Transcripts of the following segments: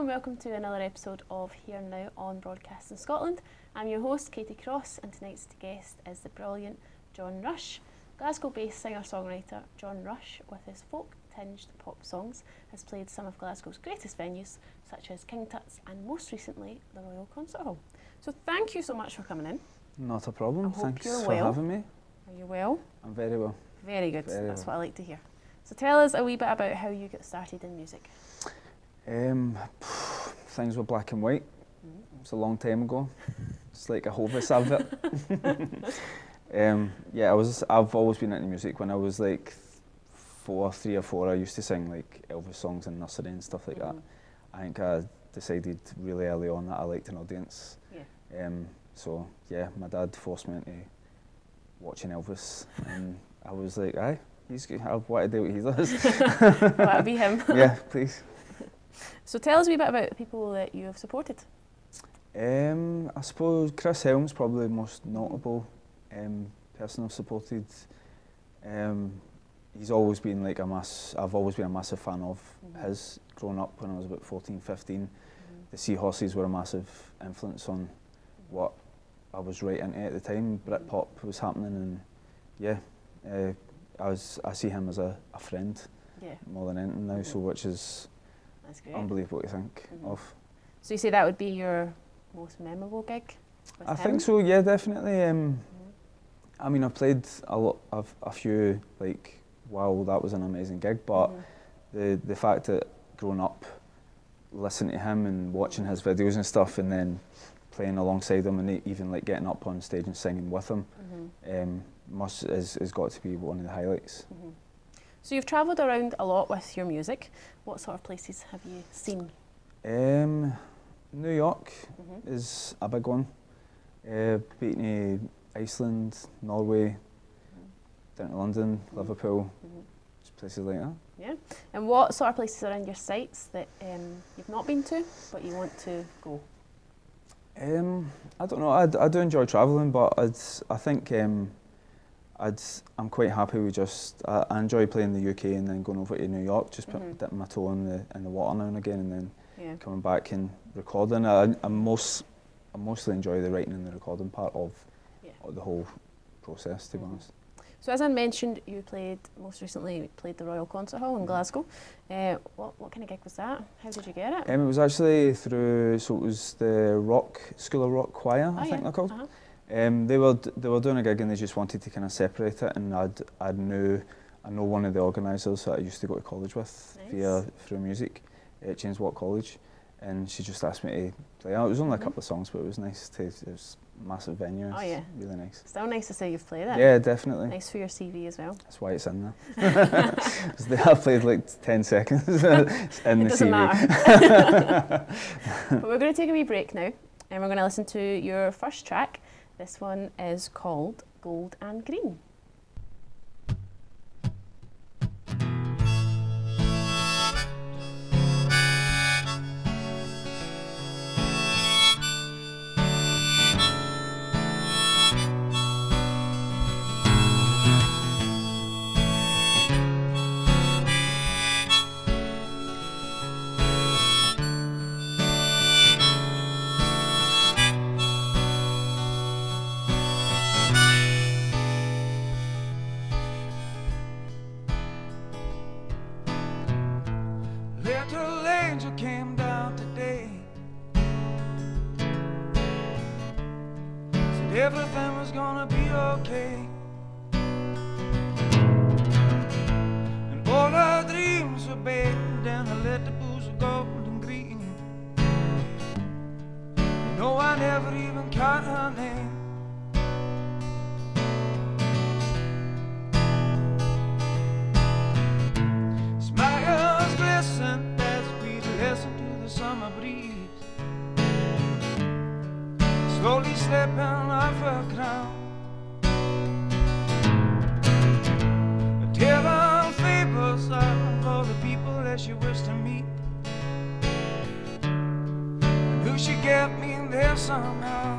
and welcome to another episode of Here Now on Broadcasting Scotland. I'm your host, Katie Cross, and tonight's guest is the brilliant John Rush. Glasgow-based singer-songwriter John Rush, with his folk-tinged pop songs, has played some of Glasgow's greatest venues, such as Tuts and most recently the Royal Concert Hall. So thank you so much for coming in. Not a problem, thanks for well. having me. Are you well? I'm very well. Very good, Very that's well. what I like to hear. So tell us a wee bit about how you got started in music. Things were black and white. It was a long time ago. It's like a Hovis advert. I've always been into music. When I was like 3 or 4, I used to sing like Elvis songs in nursery and stuff like that. I think I decided really early on that I liked an audience. Yeah. My dad forced me into watching Elvis, and I was like, aye, he's good. I want to do what he does. Want to be him? Yeah, please. So tell us a wee bit about the people that you have supported. I suppose Chris Helme's probably the most notable person I've supported. He's always been like I've always been a massive fan of his, growing up when I was about 14, 15. The Seahorses were a massive influence on what I was right into at the time. Britpop was happening, and I see him as a friend more than anything now, so which is unbelievable to think of. So you say that would be your most memorable gig with him? think so, yeah, definitely. I mean, I've played a few, like, wow, that was an amazing gig, but the fact that growing up, listening to him and watching his videos and stuff, and then playing alongside him, and even like getting up on stage and singing with him, has got to be one of the highlights. So you've travelled around a lot with your music. What sort of places have you seen? New York is a big one. Been to Iceland, Norway, down to London, Liverpool, just places like that. Yeah. And what sort of places are in your sights that you've not been to, but you want to go? I don't know. I do enjoy travelling, but I think I'm quite happy with just. I enjoy playing the UK and then going over to New York, just dipping my toe in the water now and again, and then coming back and recording. I mostly enjoy the writing and the recording part of the whole process, to be honest. So as I mentioned, you most recently played the Royal Concert Hall in Glasgow. What kind of gig was that? How did you get it? It was actually through, so it was the School of Rock Choir, I think they're called. They were doing a gig and they just wanted to kind of separate it, and I know one of the organisers that I used to go to college with through music at James Watt College, and she just asked me to play. It was only a couple of songs, but it was nice it was a massive venue. Really nice. Still nice to say you've played it. Yeah, definitely. Nice for your CV as well. That's why it's in there. I played like 10 seconds in the doesn't CV. Matter. But we're going to take a wee break now, and we're going to listen to your first track. This one is called Gold and Green. Little angel came down today, said everything was gonna be okay, and all our dreams were baked down. I let the booze of gold and green. You know I never even caught her name. Smiles glisten as we listen to the summer breeze, slowly slipping off her crown. A tale of fables of all the people that she wished to meet, and who should get me there somehow.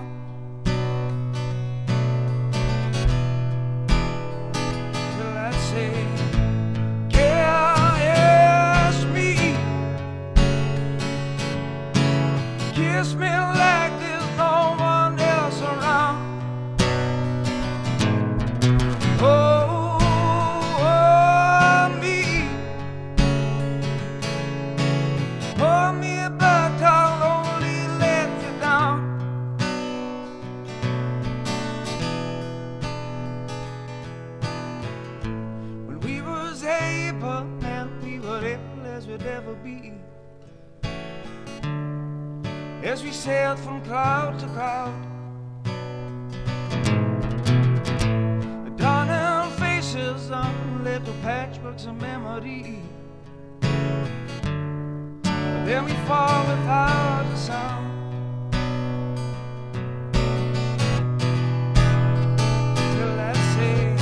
Till I say, should ever be. As we sailed from cloud to cloud, the dawning faces on little patchworks of memory. But then we fall without a sound. Till I say,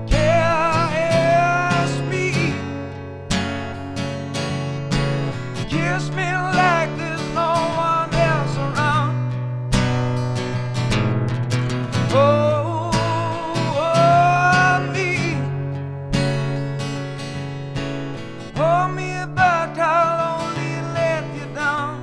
kiss me, kiss me like there's no one else around. Oh, me, hold me back, I'll only let you down.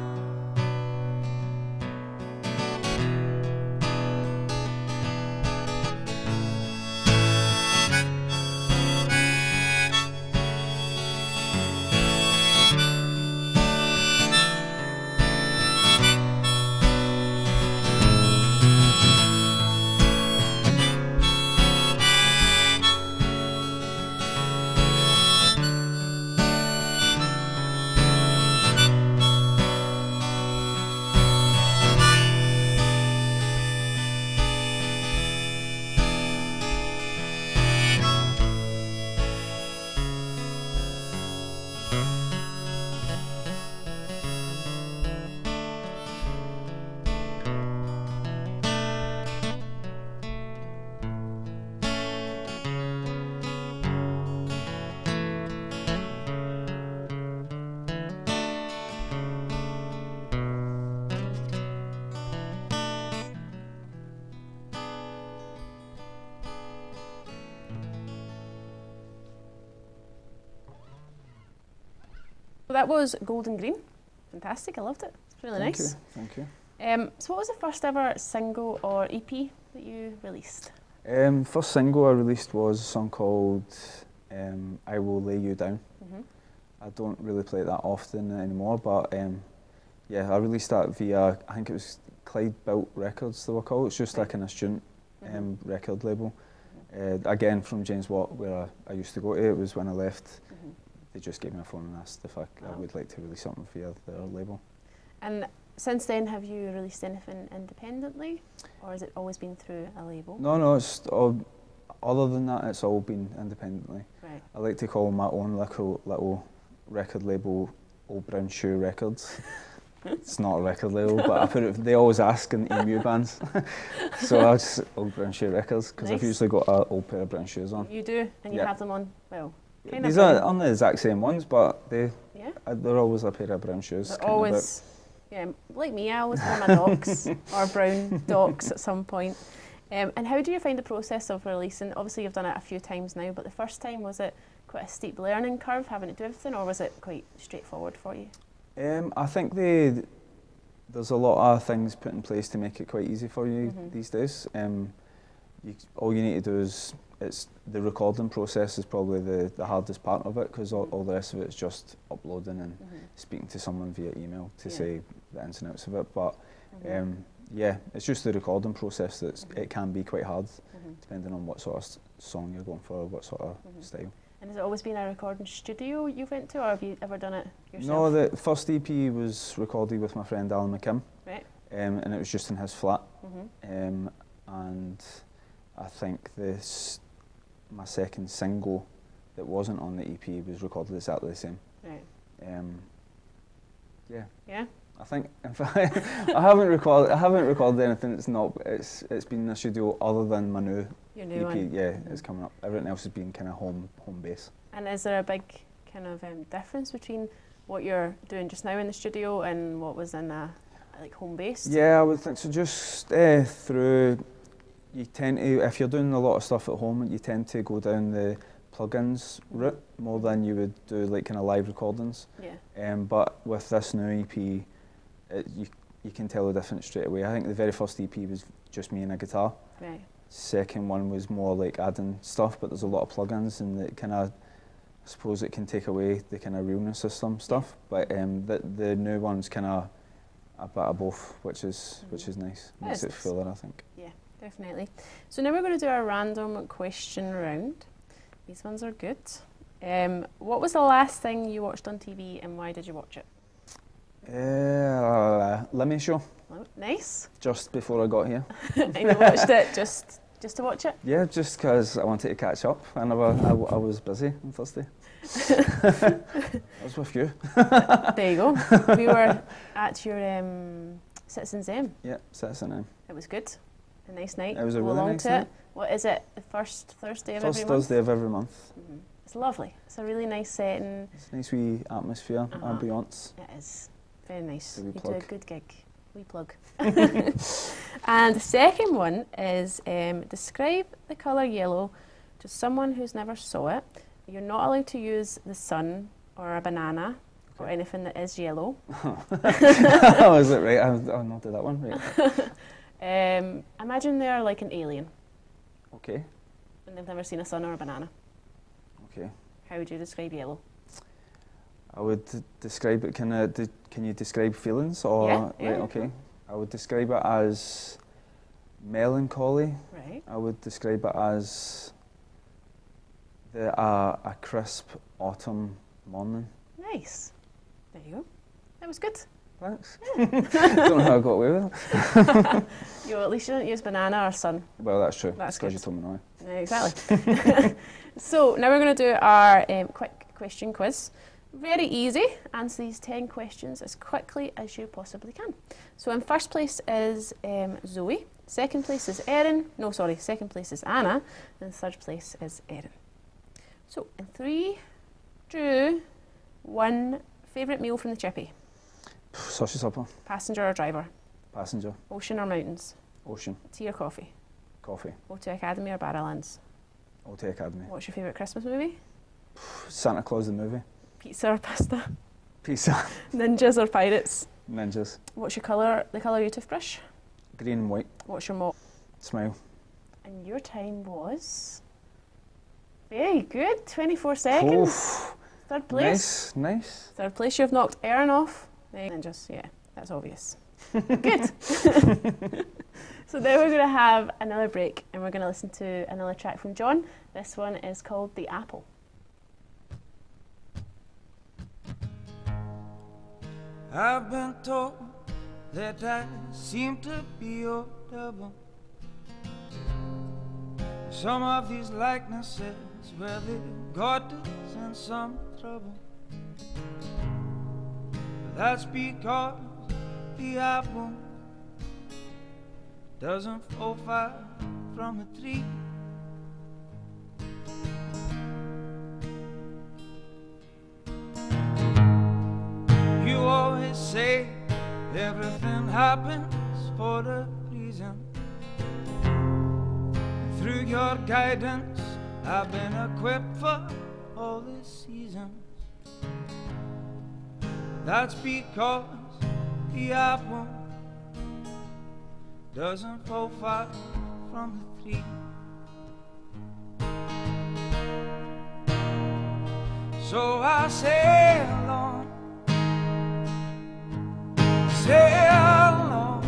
So that was Golden Green. Fantastic, I loved it. It's really nice. Thank you. So what was the first ever single or EP that you released? First single I released was a song called I Will Lay You Down. I don't really play it that often anymore, but yeah, I released that via, I think it was Clyde Built Records they were called. It's just like an student record label. Again, from James Watt, where I used to go to. It was when I left. They just gave me a phone and asked if I would like to release something via their label. And since then, have you released anything independently, or has it always been through a label? No, it's all, other than that, it's all been independently. Right. I like to call my own little record label Old Brown Shoe Records. It's not a record label, but I put it, they always ask in EMU bands. So I just Old Brown Shoe Records, because I've usually got an old pair of brown shoes on. You do, and you have them on, well, kind these of are on the exact same ones, but they're always a pair of brown shoes. They're always, yeah, like me, I always wear my Docs or brown Docs at some point. And how do you find the process of releasing? Obviously you've done it a few times now, but the first time, was it quite a steep learning curve having to do everything, or was it quite straightforward for you? I think there's a lot of things put in place to make it quite easy for you these days. All you need to do is, the recording process is probably the hardest part of it, because all the rest of it is just uploading and speaking to someone via email to say the ins and outs of it. But yeah, it's just the recording process that it can be quite hard, depending on what sort of song you're going for, what sort of style. And has it always been a recording studio you went to, or have you ever done it yourself? No, the first EP was recorded with my friend Alan E.P. Right. And it was just in his flat. And I think my second single that wasn't on the EP was recorded exactly the same. Right. Yeah. Yeah. I think, in fact, I haven't recorded anything that's not. It's been in a studio other than my new Your new EP. one. Yeah, it's coming up. Everything else has been kind of home base. And is there a big kind of difference between what you're doing just now in the studio and what was in like home based? Yeah, I would think so. Just through, you tend to, if you're doing a lot of stuff at home, you tend to go down the plugins route more than you would do like kind of live recordings. Yeah. But with this new EP, you can tell the difference straight away. I think the very first EP was just me and a guitar. Right. Second one was more like adding stuff, but there's a lot of plugins, and it kind of, I suppose it can take away the kind of realness of some stuff. But the new one's kind of a bit of both, which is nice. Makes it fuller, I think. Yeah, definitely. So now we're going to do our random question round. These ones are good. What was the last thing you watched on TV and why did you watch it? Lemmy Show, Oh, nice. just before I got here. And you watched it just to watch it? Yeah, just because I wanted to catch up. I was busy on Thursday. I was with you. There you go. We were at your Citizens M. Yeah, Citizen M. It was good. A nice night. It was a Go really along nice to night. it. What is it? The first Thursday of First every month? Thursday of every month. Mhm. It's lovely. It's a really nice setting. It's a nice wee atmosphere, ambience. It is. Very nice. A wee You do a plug. good gig. Wee plug. And the second one is describe the colour yellow to someone who's never saw it. You're not allowed to use the sun or a banana or anything that is yellow. Oh, is it right? I'll not do that one. Right. Imagine they're like an alien Okay. and they've never seen a sun or a banana. Okay. How would you describe yellow? I would describe it. Can you describe feelings or? Yeah, Right. yeah. Okay. I would describe it as melancholy. Right. I would describe it as a crisp autumn morning. Nice. There you go. That was good. Thanks. Don't know how I got away with it. At least you didn't use banana or sun. Well, that's true. That's because you good. told me now. Exactly. So now we're going to do our quick question quiz. Very easy. Answer these 10 questions as quickly as you possibly can. So in first place is Zoe. Second place is Erin. No, sorry. Second place is Anna. And third place is Erin. So in 3, 2, 1. Favourite meal from the chippy? Sausage supper. Passenger or driver? Passenger. Ocean or mountains? Ocean. Tea or coffee? Coffee. O2 Academy or Barrowlands? OT Academy. What's your favourite Christmas movie? Santa Claus the movie. Pizza or pasta? Pizza. Ninjas or pirates? Ninjas. What's your colour? The colour of your toothbrush? Green and white. What's your mop? Smile. And your time was very good. 24 seconds. Oof. Third place. Nice. Third place. You've knocked Erin off. Ninjas. Yeah, that's obvious. Good. So now we're going to have another break and we're going to listen to another track from John. This one is called The Apple. I've been told that I seem to be your double. Some of these likenesses, well, they've got us in some trouble. But that's because the apple doesn't fall far from the tree. You always say everything happens for a reason. And through your guidance, I've been equipped for all the seasons. That's because the apple doesn't fall far from the tree. So I sail on, sail on,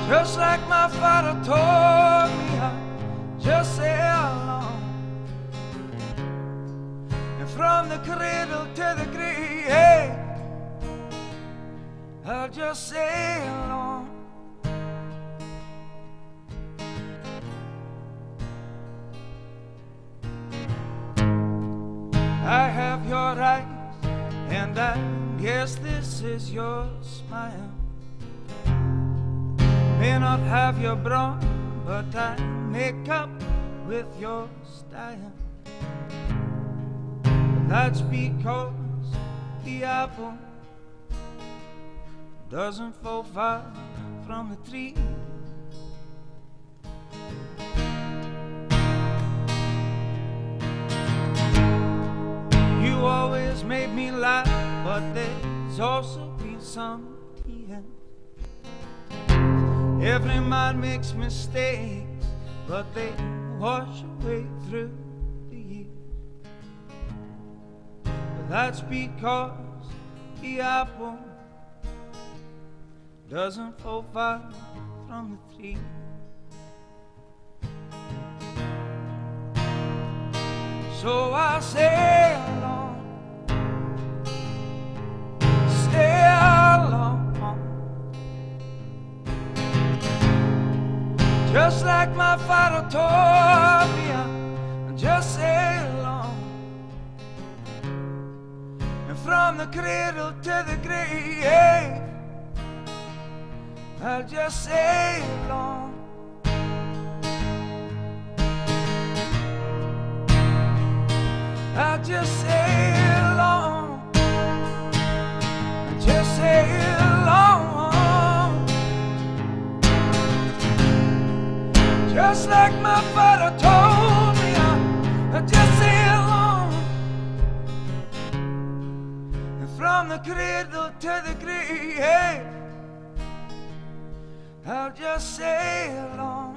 just like my father taught me how, just sail on. And from the cradle to the grave, I'll just sail on. I have your eyes, and I guess this is your smile. May not have your brawn, but I make up with your style. That's because the apple doesn't fall far from the tree. You always made me laugh, but there's also been some tears. Every man makes mistakes, but they wash away through the years. But that's because the apple doesn't fall far from the tree. So I'll sail on, sail on, just like my father taught me. I'll just sail on, and from the cradle to the grave, I'll just sail on. I'll just sail on, just sail on, just like my father told me. I'll just sail on, and from the cradle to the grave, I'll just sail on.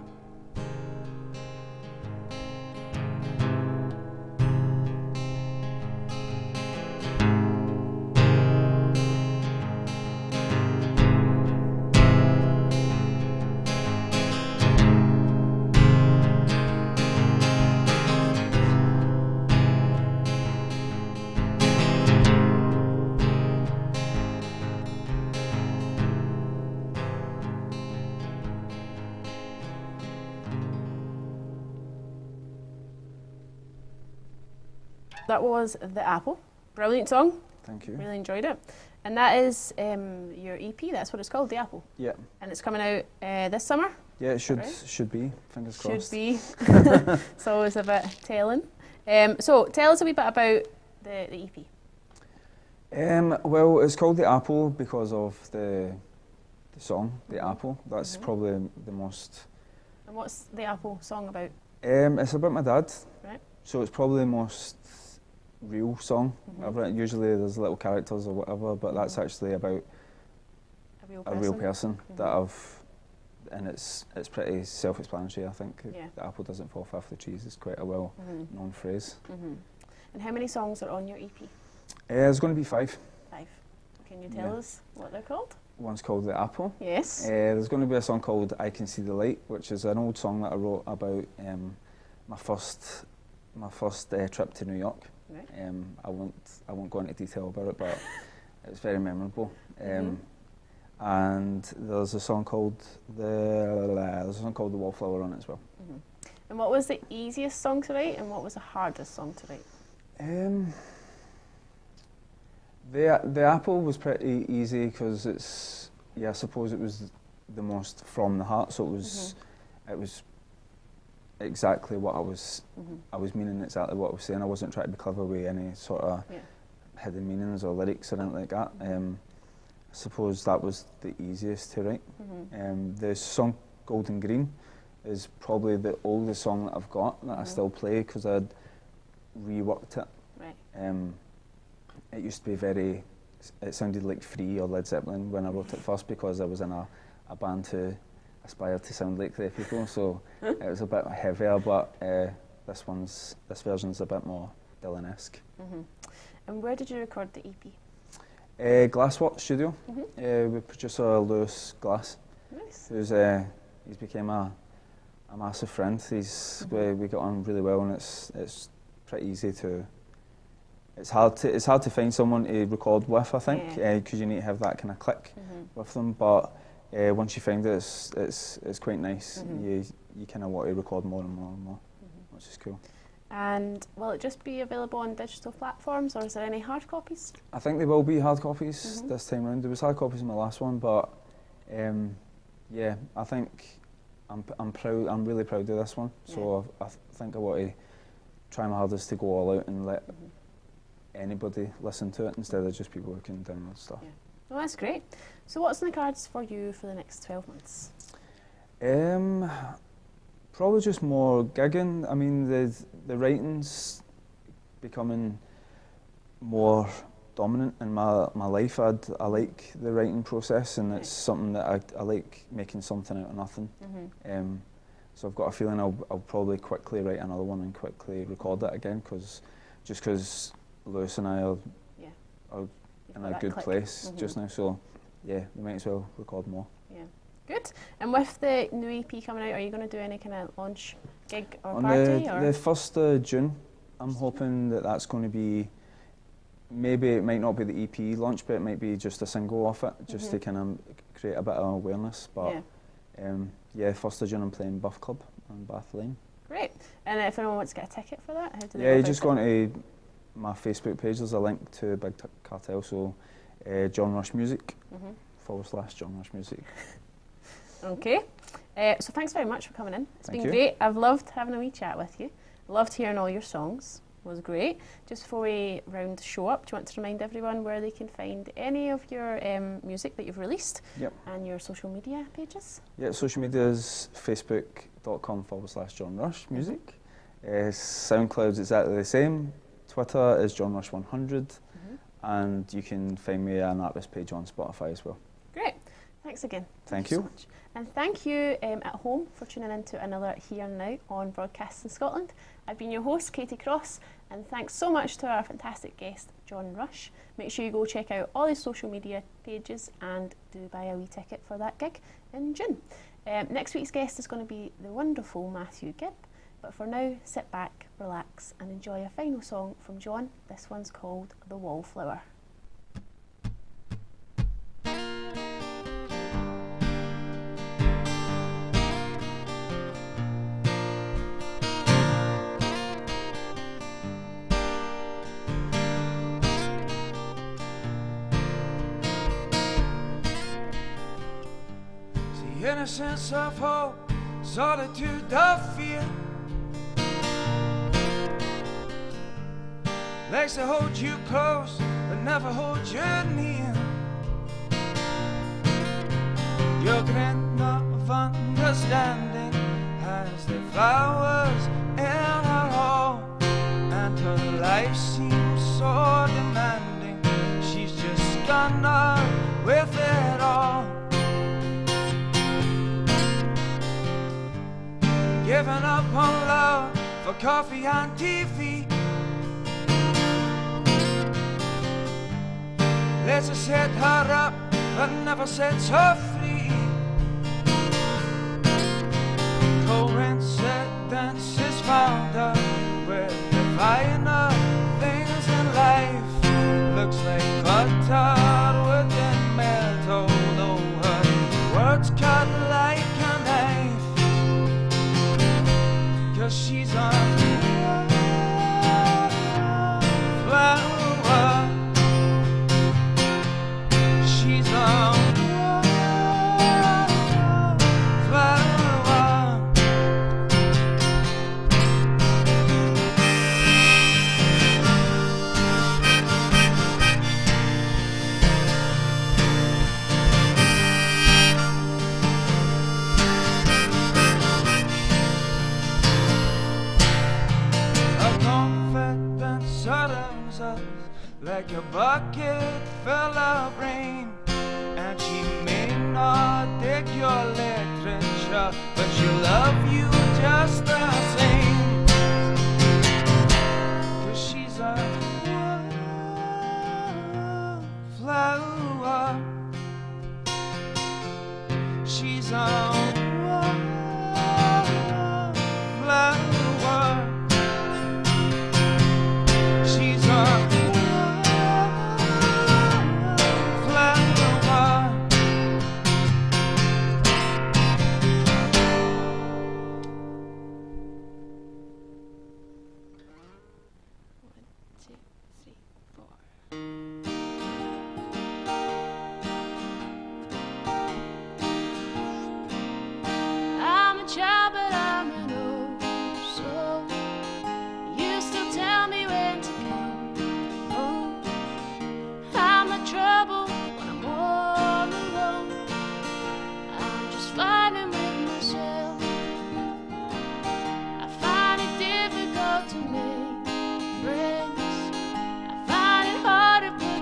That was The Apple. Brilliant song. Thank you. Really enjoyed it. And that is your EP, that's what it's called, The Apple. Yeah. And it's coming out this summer? Yeah, it should Right? should be. Fingers crossed. Should be. It's always a bit telling. So tell us a wee bit about the EP. Well, it's called The Apple because of the song, The Apple. That's probably the most... And what's The Apple song about? It's about my dad. Right. So it's probably the most real song I've written. Usually there's little characters or whatever, but that's actually about a real person that I've... And it's pretty self-explanatory, I think. Yeah. The apple doesn't fall far off the trees is quite a well-known phrase. And how many songs are on your EP? There's going to be 5. 5. Can you tell us what they're called? One's called The Apple. Yes. There's going to be a song called I Can See the Light, which is an old song that I wrote about my first trip to New York. Right. I won't go into detail about it, but it's very memorable. And there's a song called The Wallflower on it as well. And what was the easiest song to write, and what was the hardest song to write? The Apple was pretty easy because it's, I suppose it was the most from the heart, so it was exactly what I was meaning, exactly what I was saying. I wasn't trying to be clever with any sort of hidden meanings or lyrics or anything like that. I suppose that was the easiest to write. The song Golden Green is probably the oldest song that I've got that I still play because I'd reworked it. Right. It used to be it sounded like Free or Led Zeppelin when I wrote it first because I was in a band who aspired to sound like the people, so it was a bit heavier, but this version's a bit more Dylan-esque. And where did you record the EP? Glassworks Studio, with producer Lewis Glass, who's he's became a massive friend. We got on really well, and it's pretty easy to. It's hard to find someone to record with, I think, because you need to have that kind of click with them. But once you find it, it's quite nice. You kind of want to record more and more and more, which is cool. And will it just be available on digital platforms, or is there any hard copies? I think there will be hard copies this time round. There was hard copies in my last one, but yeah, I think I'm proud. I'm really proud of this one. So I think I want to try my hardest to go all out and let anybody listen to it instead of just people who can download stuff. Yeah. Well, that's great. So what's in the cards for you for the next 12 months? Probably just more gigging. I mean, the writing's becoming more dominant in my life. I like the writing process, and it's something that I like making something out of nothing. So I've got a feeling I'll probably quickly write another one and quickly record it again, because Lewis and I are in a good place just now. So yeah, we might as well record more. Yeah. Good. And with the new EP coming out, are you going to do any kind of launch gig or on party? The 1st of June, I'm hoping that that's going to be, maybe it might not be the EP launch, but it might be just a single off it, just to kind of create a bit of awareness. But yeah, 1st of June I'm playing Buff Club on Bath Lane. Great. And if anyone wants to get a ticket for that, how do they Yeah, go you about just it? go onto my Facebook page, there's a link to Big Cartel, so John Rush Music, / John Rush Music. Okay. So thanks very much for coming in. It's Thank been you. great. I've loved having a wee chat with you. Loved hearing all your songs. It was great. Just before we round the show up, do you want to remind everyone where they can find any of your music that you've released? Yep. And your social media pages? Yeah, social media is facebook.com / John Rush Music. SoundCloud's exactly the same. Twitter is John Rush 100. And you can find me an artist page on Spotify as well. Great. Thanks again. Thank so you. much. And thank you at home for tuning in to another Here Now on Broadcasting Scotland. I've been your host, Katee Cross, and thanks so much to our fantastic guest, John Rush. Make sure you go check out all his social media pages and do buy a wee ticket for that gig in June. Next week's guest is going to be the wonderful Matthew Gibb. But for now, sit back, relax, and enjoy a final song from John. This one's called The Wallflower. The innocence of hope, solitude of fear, likes to hold you close, but never hold you near. Your grin of understanding has the flowers in her home, and her life seems so demanding. She's just gone on with it all, giving up on love for coffee and TV. Let's set her up, but never sets her free. Coincidences found her with the finer things in life. Looks like butter within metal, though her words cut like a knife. 'Cause she's a flower. Like a bucket full of rain, and she may not dig your literature, but she'll love you just the same. 'Cause she's a flower. She's a flower. She's a to make friends. I find it hard to put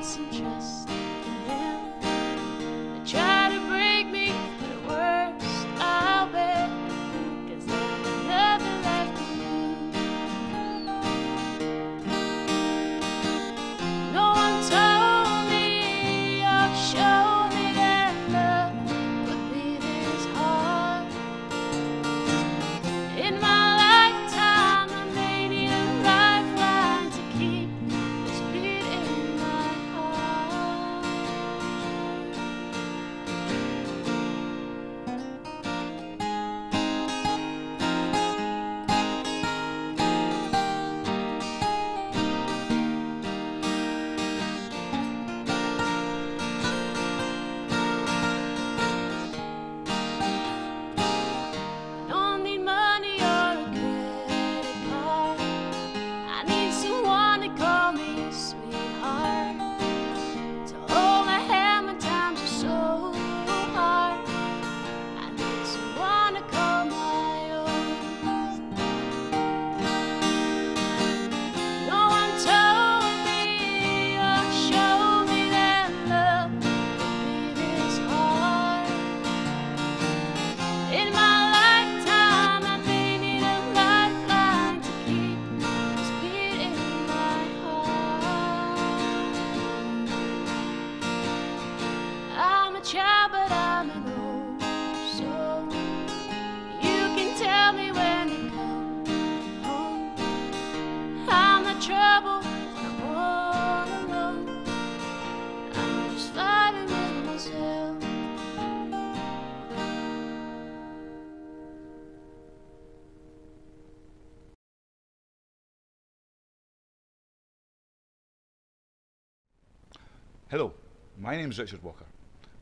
Hello, my name is Richard Walker.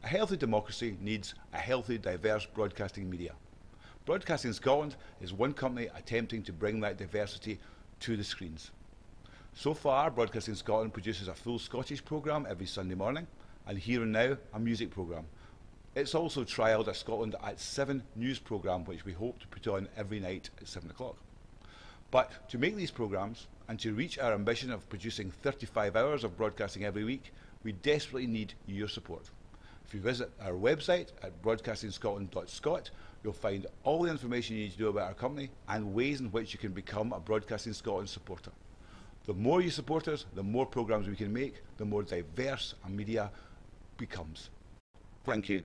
A healthy democracy needs a healthy, diverse broadcasting media. Broadcasting Scotland is one company attempting to bring that diversity to the screens. So far, Broadcasting Scotland produces a full Scottish programme every Sunday morning, and Here and Now, a music programme. It's also trialled a Scotland at 7 news programme, which we hope to put on every night at 7 o'clock. But to make these programmes, and to reach our ambition of producing 35 hours of broadcasting every week, we desperately need your support. If you visit our website at broadcastingscotland.scot, you'll find all the information you need to know about our company and ways in which you can become a Broadcasting Scotland supporter. The more you support us, the more programmes we can make, the more diverse our media becomes. Thank you.